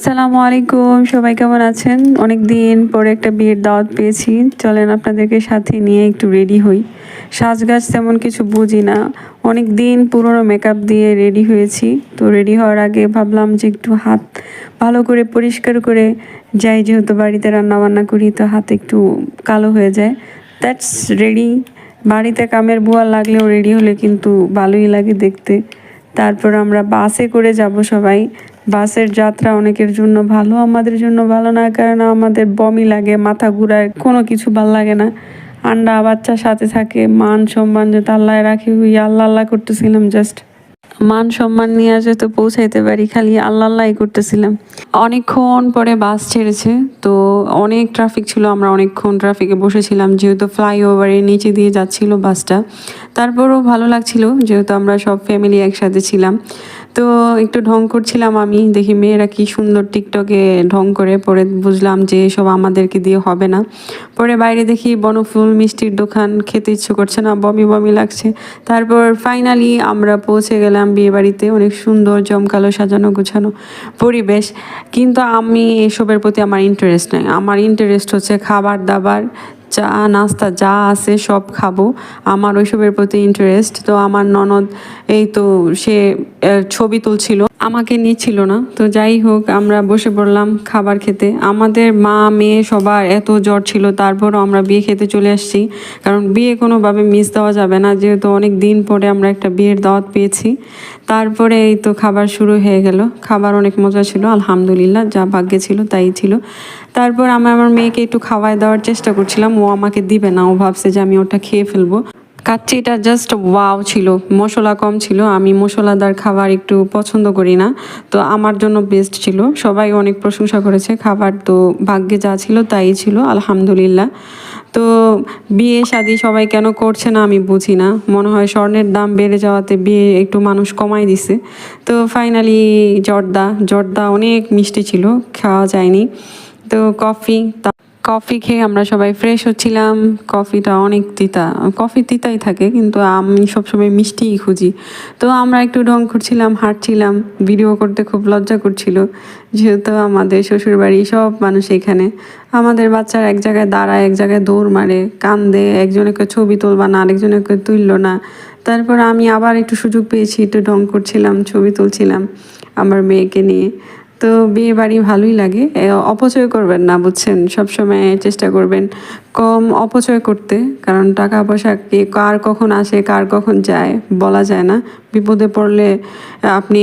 আসসালামু আলাইকুম, সবাই কেমন আছেন? অনেক দিন পরে একটা বিয়ের দাওয়াত পেয়েছি। চলেন আপনাদেরকে সাথে নিয়ে একটু রেডি হই। সাজগাজ তেমন কিছু বুঝি না। অনেক দিন পুরনো মেকআপ দিয়ে রেডি হয়েছি। তো রেডি হওয়ার আগে ভাবলাম যে একটু হাত ভালো করে পরিষ্কার করে যাই, যেহেতু বাড়িতে রান্নাবান্না করি তো হাত একটু কালো হয়ে যায়। That's ready. বাড়িতে কামের বুয়া লাগলেও রেডি হলে কিন্তু ভালোই লাগে দেখতে। তারপর আমরা বাসে করে যাব সবাই। বাসের যাত্রা অনেকের জন্য ভালো, আমাদের জন্য ভালো না, কারণ আমাদের বমি লাগে, মাথা ঘুরায়, কোনো কিছু ভাল লাগে না। আন্ডা বাচ্চা সাথে থাকে, মান সম্মান যাতে আল্লাহ রাখি, হুই আল্লাহ আল্লাহ করতেছিলাম, জাস্ট মান সম্মান নিয়ে যেতে পৌঁছাইতে পারি, খালি আল্লাহ আল্লাহ করতেছিলাম। অনেকক্ষণ পরে বাস ছেড়েছে, তো অনেক ট্রাফিক ছিল, আমরা অনেকক্ষণ ট্রাফিকে বসেছিলাম, যেহেতু ফ্লাইওভারের নিচে দিয়ে যাচ্ছিল বাসটা। তারপরও ভালো লাগছিল, যেহেতু আমরা সব ফ্যামিলি একসাথে ছিলাম। তো একটু ঢং করছিলাম, আমি দেখি মেয়েরা কি সুন্দর টিকটকে ঢং করে, পরে বুঝলাম যে এসব আমাদেরকে দিয়ে হবে না। পরে বাইরে দেখি বনফুল মিষ্টির দোকান, খেতে ইচ্ছে করছে না, বমি বমি লাগছে। তারপর ফাইনালি আমরা পৌঁছে গেলাম বিয়ে বাড়িতে। অনেক সুন্দর জমকালো সাজানো গোছানো পরিবেশ, কিন্তু আমি এসবের প্রতি আমার ইন্টারেস্ট নেই। আমার ইন্টারেস্ট হচ্ছে খাবার দাবার, চা নাস্তা যা আছে সব খাবো, আমার ওইসবের প্রতি ইন্টারেস্ট। তো আমার ননদ এই তো সে ছবি তুলছিল, আমাকে নিচ্ছিল না। তো যাই হোক, আমরা বসে পড়লাম খাবার খেতে। আমাদের মা মেয়ে সবার এত জ্বর ছিল, তারপরও আমরা বিয়ে খেতে চলে আসছি, কারণ বিয়ে কোনোভাবে মিস দেওয়া যাবে না, যেহেতু অনেক দিন পরে আমরা একটা বিয়ের দাওয়াত পেয়েছি। তারপরে এই তো খাবার শুরু হয়ে গেল। খাবার অনেক মজা ছিল, আলহামদুলিল্লাহ, যা ভাগ্যে ছিল তাই ছিল। তারপর আমি আমার মেয়েকে একটু খাওয়ায় দেওয়ার চেষ্টা করছিলাম, ও আমাকে দিবে না, ও ভাবছে যে আমি ওটা খেয়ে ফেলবো। কাচ্চিটা জাস্ট ওয়াও ছিল, মশলা কম ছিল, আমি মশলাদার খাবার একটু পছন্দ করি না, তো আমার জন্য বেস্ট ছিল। সবাই অনেক প্রশংসা করেছে খাবার, তো ভাগ্যে যা ছিল তাই ছিল, আলহামদুলিল্লাহ। তো বিয়ে শাদি সবাই কেন করছে না আমি বুঝি না, মনে হয় স্বর্ণের দাম বেড়ে যাওয়াতে বিয়ে একটু মানুষ কমাই দিছে। তো ফাইনালি জর্দা জর্দা অনেক মিষ্টি ছিল, খাওয়া যায়নি। তো কফি খেয়ে আমরা সবাই ফ্রেশ হচ্ছিলাম। কফিটা অনেক তিতা, কফি তিতাই থাকে, কিন্তু আমি সবসময় মিষ্টিই খুঁজি। তো আমরা একটু ঢং করছিলাম, হাঁটছিলাম, ভিডিও করতে খুব লজ্জা করছিল, যেহেতু আমাদের শ্বশুরবাড়ি সব মানুষ এখানে। আমাদের বাচ্চারা এক জায়গায় দাঁড়ায়, এক জায়গায় দৌড় মারে, কান্দে, একজনকে ছবি তুলবা না আরেকজনকে তুললো না। তারপর আমি আবার একটু সুযোগ পেয়েছি, একটু ঢং করছিলাম, ছবি তুলছিলাম আমার মেয়েকে নিয়ে। তো বিয়ে বাড়ি ভালোই লাগে, অপচয় করবেন না বুঝছেন, সবসময় চেষ্টা করবেন কম অপচয় করতে, কারণ টাকা পয়সা কে কার কখন আসে কার কখন যায় বলা যায় না। বিপদে পড়লে আপনি